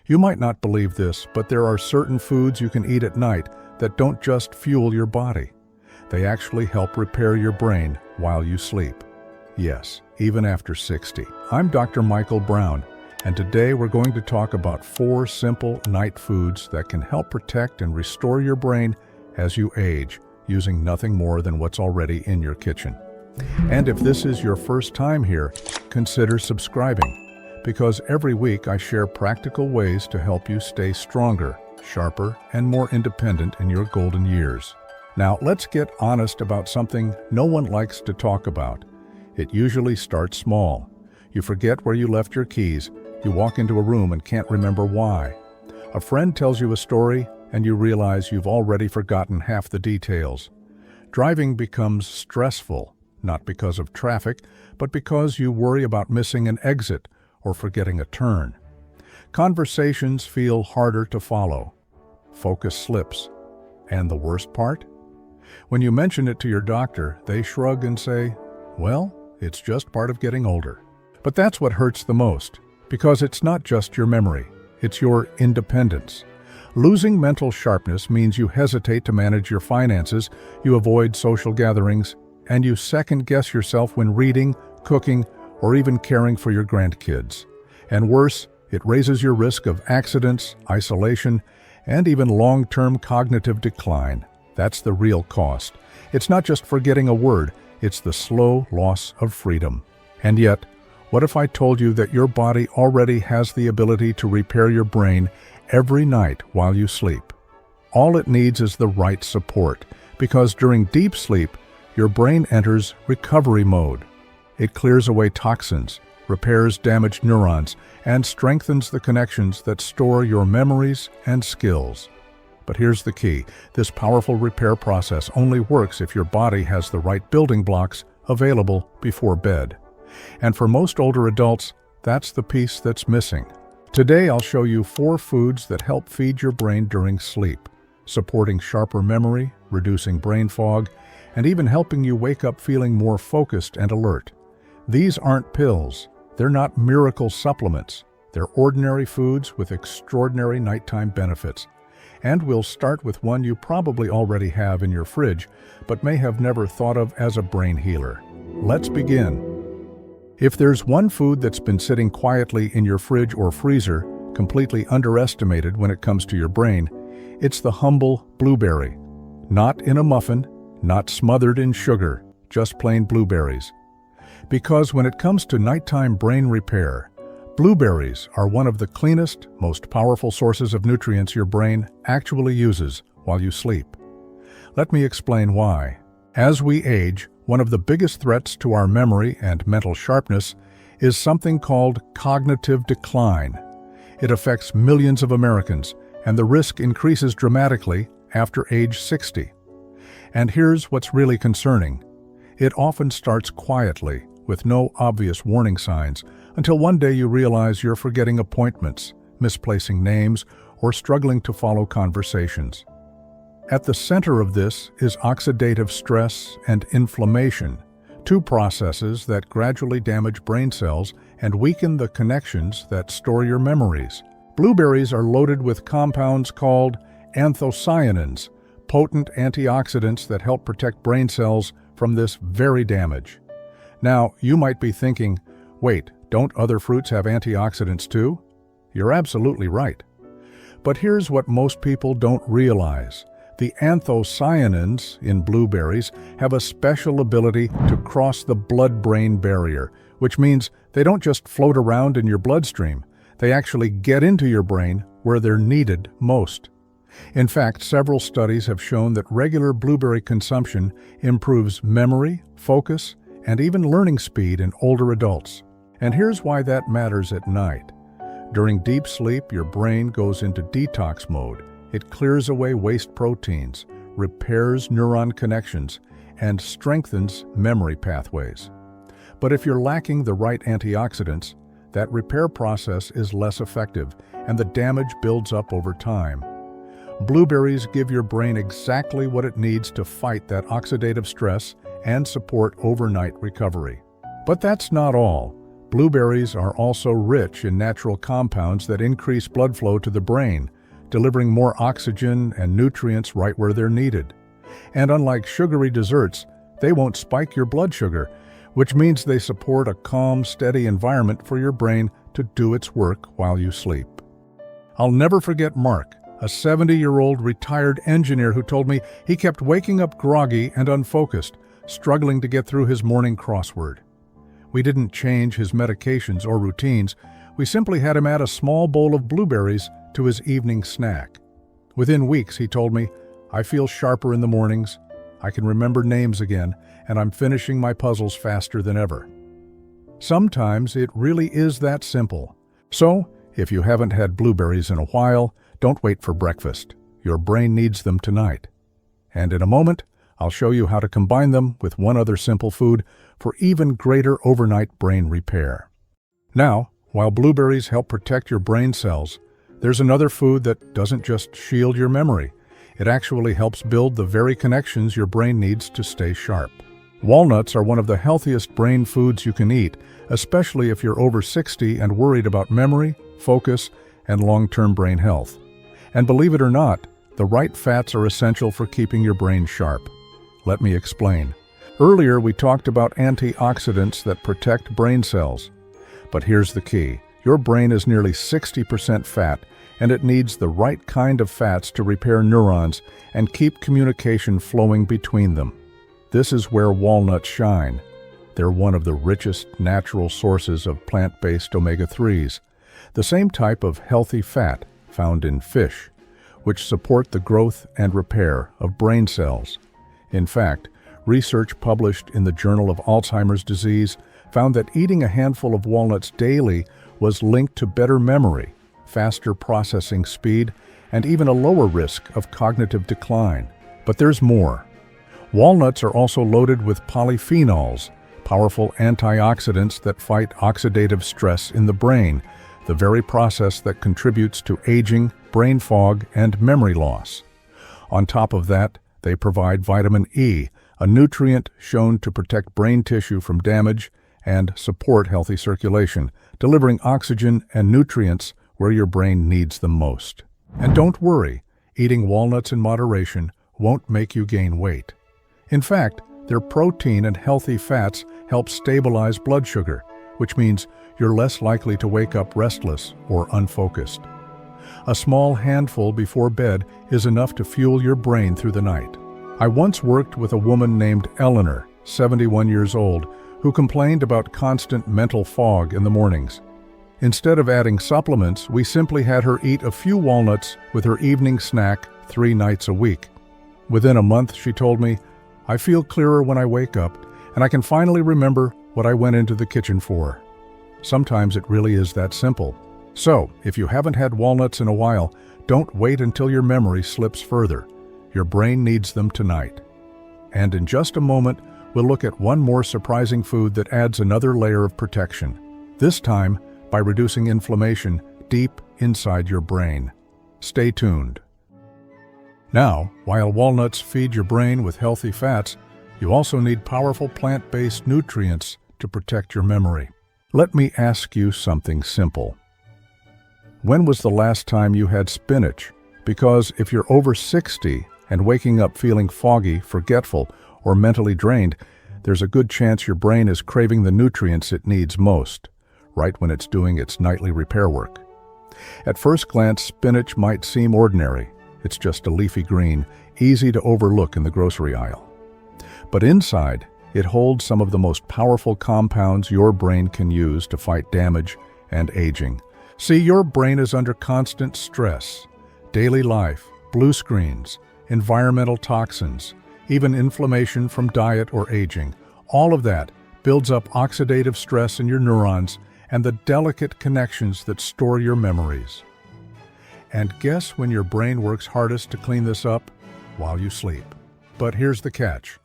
You might not believe this, but there are certain foods you can eat at night that don't just fuel your body. They actually help repair your brain while you sleep. Yes, even after 60. I'm Dr. Michael Brown, and today we're going to talk about 4 simple night foods that can help protect and restore your brain as you age, using nothing more than what's already in your kitchen. And if this is your first time here, consider subscribing, because every week I share practical ways to help you stay stronger, sharper, and more independent in your golden years. Now, let's get honest about something no one likes to talk about. It usually starts small. You forget where you left your keys, you walk into a room and can't remember why. A friend tells you a story, and you realize you've already forgotten half the details. Driving becomes stressful, not because of traffic, but because you worry about missing an exit or forgetting a turn. Conversations feel harder to follow. Focus slips. And the worst part? When you mention it to your doctor, they shrug and say, "Well, it's just part of getting older." But that's what hurts the most, because it's not just your memory, it's your independence. Losing mental sharpness means you hesitate to manage your finances, you avoid social gatherings, and you second-guess yourself when reading, cooking, or even caring for your grandkids. And worse, it raises your risk of accidents, isolation, and even long-term cognitive decline. That's the real cost. It's not just forgetting a word, it's the slow loss of freedom. And yet, what if I told you that your body already has the ability to repair your brain every night while you sleep? All it needs is the right support, because during deep sleep, your brain enters recovery mode. It clears away toxins, repairs damaged neurons, and strengthens the connections that store your memories and skills. But here's the key. This powerful repair process only works if your body has the right building blocks available before bed. And for most older adults, that's the piece that's missing. Today, I'll show you 4 foods that help feed your brain during sleep, supporting sharper memory, reducing brain fog, and even helping you wake up feeling more focused and alert. These aren't pills. They're not miracle supplements. They're ordinary foods with extraordinary nighttime benefits. And we'll start with one you probably already have in your fridge, but may have never thought of as a brain healer. Let's begin. If there's one food that's been sitting quietly in your fridge or freezer, completely underestimated when it comes to your brain, it's the humble blueberry. Not in a muffin, not smothered in sugar, just plain blueberries. Because when it comes to nighttime brain repair, blueberries are one of the cleanest, most powerful sources of nutrients your brain actually uses while you sleep. Let me explain why. As we age, one of the biggest threats to our memory and mental sharpness is something called cognitive decline. It affects millions of Americans, and the risk increases dramatically after age 60. And here's what's really concerning. It often starts quietly, with no obvious warning signs, until one day you realize you're forgetting appointments, misplacing names, or struggling to follow conversations. At the center of this is oxidative stress and inflammation, 2 processes that gradually damage brain cells and weaken the connections that store your memories. Blueberries are loaded with compounds called anthocyanins, potent antioxidants that help protect brain cells from this very damage. Now, you might be thinking, wait, don't other fruits have antioxidants too? You're absolutely right. But here's what most people don't realize. The anthocyanins in blueberries have a special ability to cross the blood-brain barrier, which means they don't just float around in your bloodstream. They actually get into your brain where they're needed most. In fact, several studies have shown that regular blueberry consumption improves memory, focus, and even learning speed in older adults. And here's why that matters at night. During deep sleep, your brain goes into detox mode. It clears away waste proteins, repairs neuron connections, and strengthens memory pathways. But if you're lacking the right antioxidants, that repair process is less effective, and the damage builds up over time. Blueberries give your brain exactly what it needs to fight that oxidative stress and support overnight recovery. But that's not all. Blueberries are also rich in natural compounds that increase blood flow to the brain, delivering more oxygen and nutrients right where they're needed. And unlike sugary desserts, they won't spike your blood sugar, which means they support a calm, steady environment for your brain to do its work while you sleep. I'll never forget Mark, a 70-year-old retired engineer who told me he kept waking up groggy and unfocused, struggling to get through his morning crossword. We didn't change his medications or routines. We simply had him add a small bowl of blueberries to his evening snack. Within weeks, he told me, "I feel sharper in the mornings, I can remember names again, and I'm finishing my puzzles faster than ever." Sometimes it really is that simple. So, if you haven't had blueberries in a while, don't wait for breakfast. Your brain needs them tonight. And in a moment, I'll show you how to combine them with one other simple food for even greater overnight brain repair. Now, while blueberries help protect your brain cells, there's another food that doesn't just shield your memory. It actually helps build the very connections your brain needs to stay sharp. Walnuts are one of the healthiest brain foods you can eat, especially if you're over 60 and worried about memory, focus, and long-term brain health. And believe it or not, the right fats are essential for keeping your brain sharp. Let me explain. Earlier, we talked about antioxidants that protect brain cells. But here's the key. Your brain is nearly 60% fat, and it needs the right kind of fats to repair neurons and keep communication flowing between them. This is where walnuts shine. They're one of the richest natural sources of plant-based omega-3s, the same type of healthy fat found in fish, which support the growth and repair of brain cells. In fact, research published in the Journal of Alzheimer's Disease found that eating a handful of walnuts daily was linked to better memory, faster processing speed, and even a lower risk of cognitive decline. But there's more. Walnuts are also loaded with polyphenols, powerful antioxidants that fight oxidative stress in the brain, the very process that contributes to aging, brain fog, and memory loss. On top of that, they provide vitamin E, a nutrient shown to protect brain tissue from damage and support healthy circulation, delivering oxygen and nutrients where your brain needs them most. And don't worry, eating walnuts in moderation won't make you gain weight. In fact, their protein and healthy fats help stabilize blood sugar, which means you're less likely to wake up restless or unfocused. A small handful before bed is enough to fuel your brain through the night. I once worked with a woman named Eleanor, 71 years old, who complained about constant mental fog in the mornings. Instead of adding supplements, we simply had her eat a few walnuts with her evening snack 3 nights a week. Within a month, she told me, "I feel clearer when I wake up, and I can finally remember what I went into the kitchen for." Sometimes it really is that simple. So, if you haven't had walnuts in a while, don't wait until your memory slips further. Your brain needs them tonight. And in just a moment, we'll look at one more surprising food that adds another layer of protection. This time, by reducing inflammation deep inside your brain. Stay tuned. Now, while walnuts feed your brain with healthy fats, you also need powerful plant-based nutrients to protect your memory. Let me ask you something simple. When was the last time you had spinach? Because if you're over 60 and waking up feeling foggy, forgetful, or mentally drained, there's a good chance your brain is craving the nutrients it needs most, right when it's doing its nightly repair work. At first glance, spinach might seem ordinary. It's just a leafy green, easy to overlook in the grocery aisle. But inside, it holds some of the most powerful compounds your brain can use to fight damage and aging. See, your brain is under constant stress. Daily life, blue screens, environmental toxins, even inflammation from diet or aging. All of that builds up oxidative stress in your neurons and the delicate connections that store your memories. And guess when your brain works hardest to clean this up? While you sleep. But here's the catch.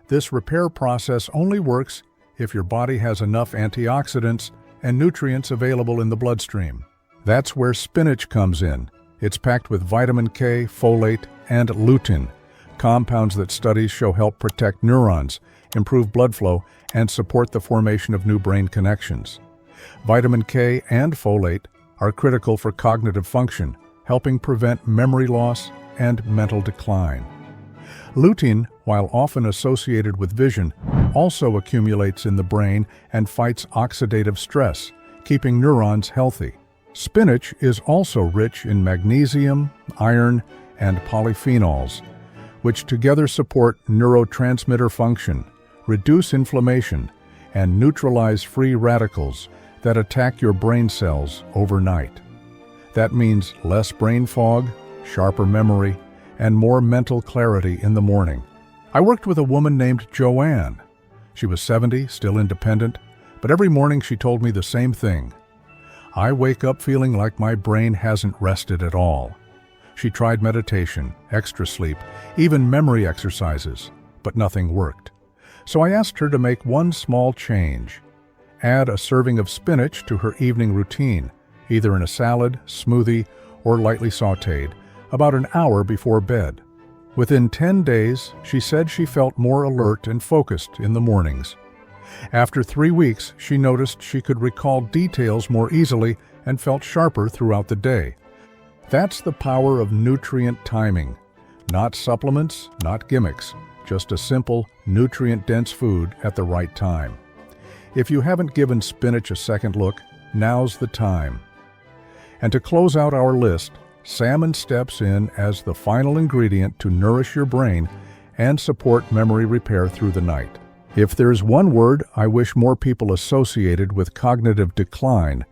This repair process only works if your body has enough antioxidants and nutrients available in the bloodstream. That's where spinach comes in. It's packed with vitamin K, folate, and lutein, compounds that studies show help protect neurons, improve blood flow, and support the formation of new brain connections. Vitamin K and folate are critical for cognitive function, helping prevent memory loss and mental decline. Lutein, while often associated with vision, also accumulates in the brain and fights oxidative stress, keeping neurons healthy. Spinach is also rich in magnesium, iron, and polyphenols, which together support neurotransmitter function, reduce inflammation, and neutralize free radicals that attack your brain cells overnight. That means less brain fog, sharper memory, and more mental clarity in the morning. I worked with a woman named Joanne. She was 70, still independent, but every morning she told me the same thing. I wake up feeling like my brain hasn't rested at all. She tried meditation, extra sleep, even memory exercises, but nothing worked. So I asked her to make one small change. Add a serving of spinach to her evening routine, either in a salad, smoothie, or lightly sautéed, about an hour before bed. Within 10 days, she said she felt more alert and focused in the mornings. After 3 weeks, she noticed she could recall details more easily and felt sharper throughout the day. That's the power of nutrient timing. Not supplements, not gimmicks, just a simple, nutrient-dense food at the right time. If you haven't given spinach a second look, now's the time. And to close out our list, salmon steps in as the final ingredient to nourish your brain and support memory repair through the night. If there's one word I wish more people associated with cognitive decline,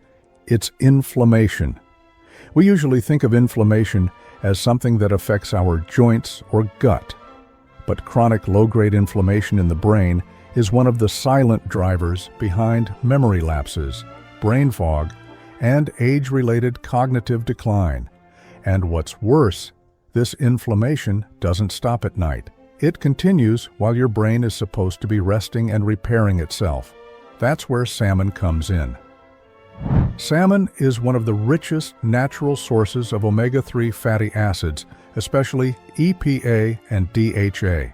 it's inflammation. We usually think of inflammation as something that affects our joints or gut, but chronic low-grade inflammation in the brain is one of the silent drivers behind memory lapses, brain fog, and age-related cognitive decline. And what's worse, this inflammation doesn't stop at night. It continues while your brain is supposed to be resting and repairing itself. That's where salmon comes in. Salmon is one of the richest natural sources of omega-3 fatty acids, especially EPA and DHA.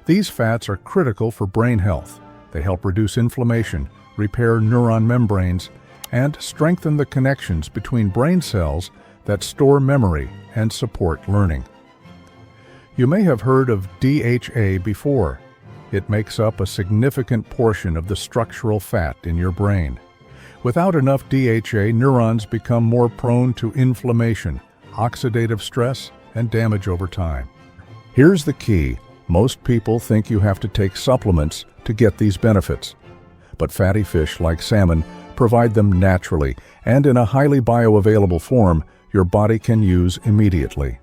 These fats are critical for brain health. They help reduce inflammation, repair neuron membranes, and strengthen the connections between brain cells that store memory and support learning. You may have heard of DHA before. It makes up a significant portion of the structural fat in your brain. Without enough DHA, neurons become more prone to inflammation, oxidative stress, and damage over time. Here's the key. Most people think you have to take supplements to get these benefits. But fatty fish like salmon provide them naturally and in a highly bioavailable form your body can use immediately.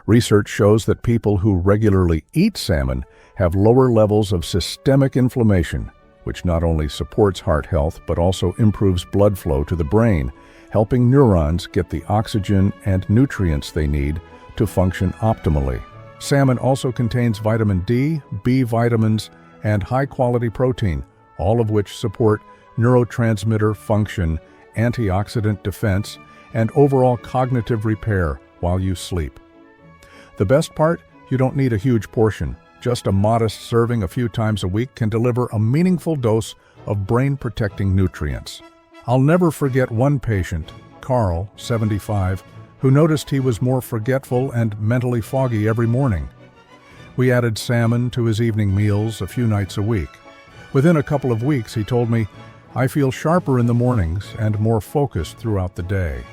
Research shows that people who regularly eat salmon have lower levels of systemic inflammation, which not only supports heart health but also improves blood flow to the brain, helping neurons get the oxygen and nutrients they need to function optimally. Salmon also contains vitamin D, B vitamins, and high-quality protein, all of which support neurotransmitter function, antioxidant defense, and overall cognitive repair while you sleep. The best part? You don't need a huge portion. Just a modest serving a few times a week can deliver a meaningful dose of brain-protecting nutrients. I'll never forget one patient, Carl, 75, who noticed he was more forgetful and mentally foggy every morning. We added salmon to his evening meals a few nights a week. Within a couple of weeks, he told me, "I feel sharper in the mornings and more focused throughout the day."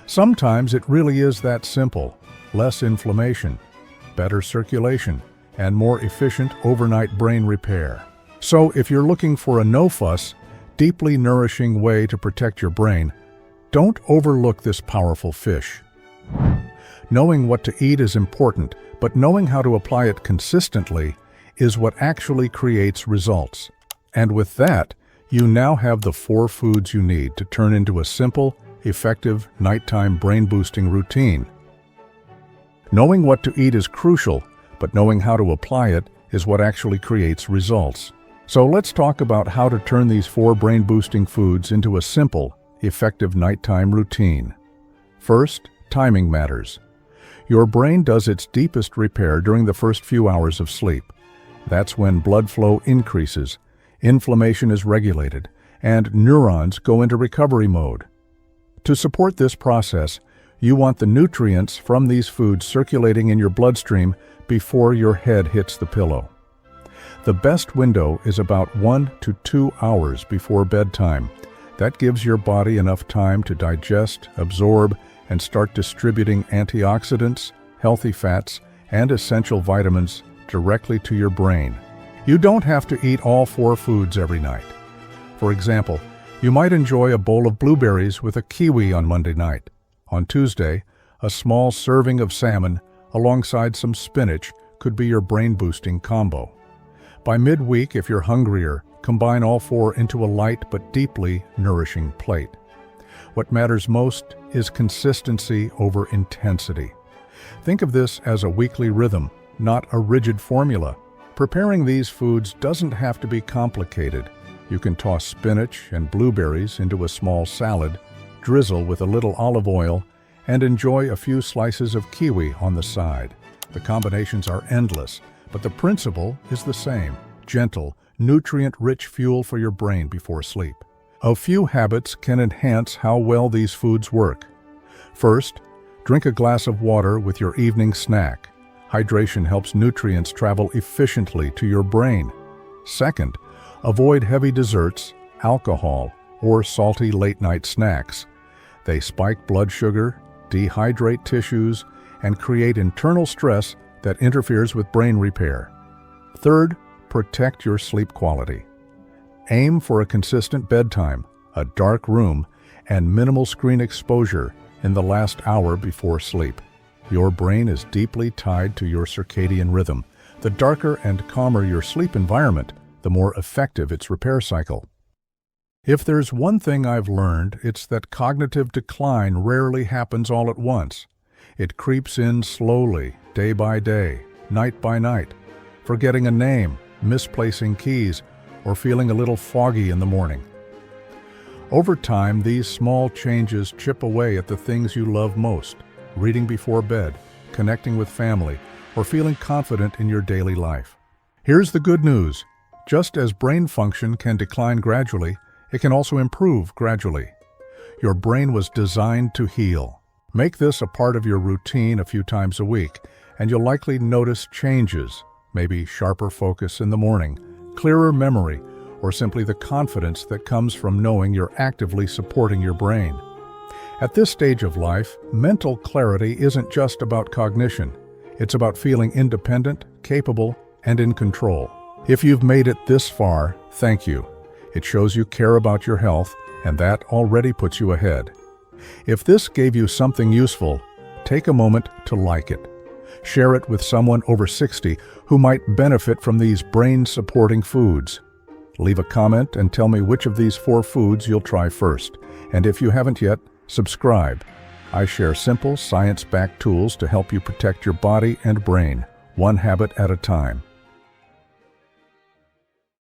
Sometimes it really is that simple. Less inflammation, better circulation, and more efficient overnight brain repair. So if you're looking for a no-fuss, deeply nourishing way to protect your brain, don't overlook this powerful fish. Knowing what to eat is important, but knowing how to apply it consistently is what actually creates results. And with that, you now have the 4 foods you need to turn into a simple, effective nighttime brain-boosting routine. Knowing what to eat is crucial, but knowing how to apply it is what actually creates results. So let's talk about how to turn these 4 brain-boosting foods into a simple, effective nighttime routine. First, timing matters. Your brain does its deepest repair during the first few hours of sleep. That's when blood flow increases, inflammation is regulated, and neurons go into recovery mode. To support this process, you want the nutrients from these foods circulating in your bloodstream before your head hits the pillow. The best window is about 1 to 2 hours before bedtime. That gives your body enough time to digest, absorb, and start distributing antioxidants, healthy fats, and essential vitamins directly to your brain. You don't have to eat all 4 foods every night. For example, you might enjoy a bowl of blueberries with a kiwi on Monday night. On Tuesday, a small serving of salmon alongside some spinach could be your brain-boosting combo. By midweek, if you're hungrier, combine all 4 into a light but deeply nourishing plate. What matters most is consistency over intensity. Think of this as a weekly rhythm, not a rigid formula. Preparing these foods doesn't have to be complicated. You can toss spinach and blueberries into a small salad, drizzle with a little olive oil, and enjoy a few slices of kiwi on the side. The combinations are endless, but the principle is the same: gentle, nutrient-rich fuel for your brain before sleep. A few habits can enhance how well these foods work. First, drink a glass of water with your evening snack. Hydration helps nutrients travel efficiently to your brain. Second, avoid heavy desserts, alcohol, or salty late-night snacks. They spike blood sugar, dehydrate tissues, and create internal stress that interferes with brain repair. Third, protect your sleep quality. Aim for a consistent bedtime, a dark room, and minimal screen exposure in the last hour before sleep. Your brain is deeply tied to your circadian rhythm. The darker and calmer your sleep environment, the more effective its repair cycle. If there's one thing I've learned, it's that cognitive decline rarely happens all at once. It creeps in slowly, day by day, night by night, forgetting a name, misplacing keys, or feeling a little foggy in the morning. Over time, these small changes chip away at the things you love most: reading before bed, connecting with family, or feeling confident in your daily life. Here's the good news. Just as brain function can decline gradually, it can also improve gradually. Your brain was designed to heal. Make this a part of your routine a few times a week, and you'll likely notice changes, maybe sharper focus in the morning, clearer memory, or simply the confidence that comes from knowing you're actively supporting your brain. At this stage of life, mental clarity isn't just about cognition. It's about feeling independent, capable, and in control. If you've made it this far, thank you. It shows you care about your health, and that already puts you ahead. If this gave you something useful, take a moment to like it. Share it with someone over 60 who might benefit from these brain-supporting foods. Leave a comment and tell me which of these 4 foods you'll try first. And if you haven't yet, subscribe. I share simple, science-backed tools to help you protect your body and brain, one habit at a time.